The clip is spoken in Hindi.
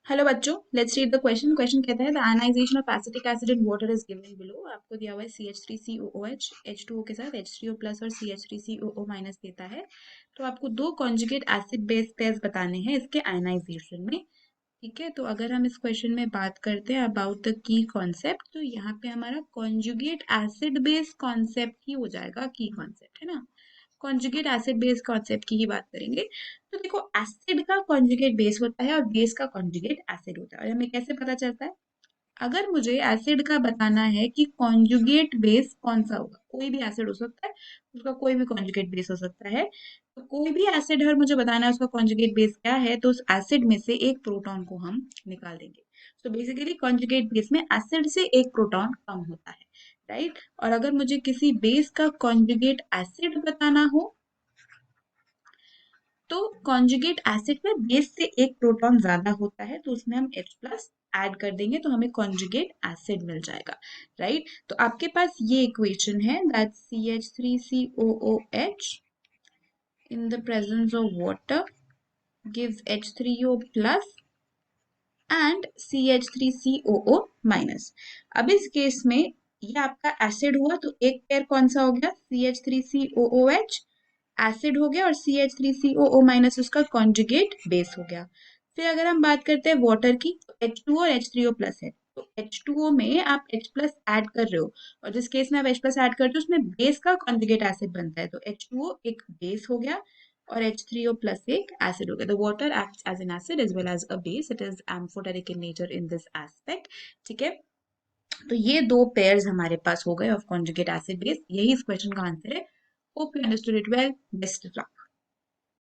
हेलो बच्चों, let's read the question. Question कहता है the ionisation of acetic acid in water is given below. आपको दिया हुआ है CH3COOH H2O के साथ H3O प्लस और CH3COO माइनस देता है। तो आपको दो कॉन्जुगेट एसिड बेस पेयर्स बताने हैं इसके आयनाइजेशन में। ठीक है, तो अगर हम इस क्वेश्चन में बात करते हैं अबाउट द की कॉन्सेप्ट, तो यहाँ पे हमारा कॉन्जुगेट एसिड बेस कॉन्सेप्ट ही हो जाएगा की कॉन्सेप्ट, है ना। कॉन्जुगेट एसिड बेस कॉन्सेप्ट की ही बात करेंगे। तो देखो, एसिड का कॉन्जुगेट बेस होता है और बेस का कॉन्जुगेट एसिड होता है। और हमें कैसे पता चलता है? अगर मुझे एसिड का बताना है कि कॉन्जुगेट बेस कौन सा होगा, कोई भी एसिड हो सकता है, उसका कोई भी कॉन्जुगेट बेस हो सकता है। तो कोई भी एसिड अगर मुझे बताना है उसका कॉन्जुगेट बेस क्या है, तो उस एसिड में से एक प्रोटॉन को हम निकाल देंगे। तो बेसिकली कॉन्जुगेट बेस में एसिड से एक प्रोटॉन कम होता है, राइट। और अगर मुझे किसी बेस का कॉन्जुगेट एसिड बताना हो, तो कॉन्जुगेट एसिड में बेस से एक प्रोटॉन ज्यादा होता है, तो उसमें हम H प्लस ऐड कर देंगे तो हमें कॉन्जुगेट एसिड मिल जाएगा, राइट। तो आपके पास ये इक्वेशन है that CH3COOH in the presence of water gives H3O plus and CH3COO minus. अब इस केस में ये आपका एसिड हुआ, तो एक पेयर कौन सा हो गया? CH3COOH एसिड हो गया, और CH3COO माइनस उसका कॉन्जुगेट बेस हो गया। फिर अगर हम बात करते हैं वाटर की, तो H2O और H3O प्लस है। तो H2O में आप H प्लस ऐड कर रहे हो, और जिस केस में आप H प्लस ऐड करते हो उसमें बेस का कॉन्जुगेट एसिड बनता है, तो H2O एक बेस हो गया और H3O plus एक acid हो गया। The water acts as an acid as well as a base. It is amphoteric in nature in this aspect. ठीक है, तो ये दो पेयर्स हमारे पास हो गए ऑफ कॉन्जुगेट एसिड बेस। यही इस क्वेश्चन का आंसर है। Hope you understood it well. Best of luck.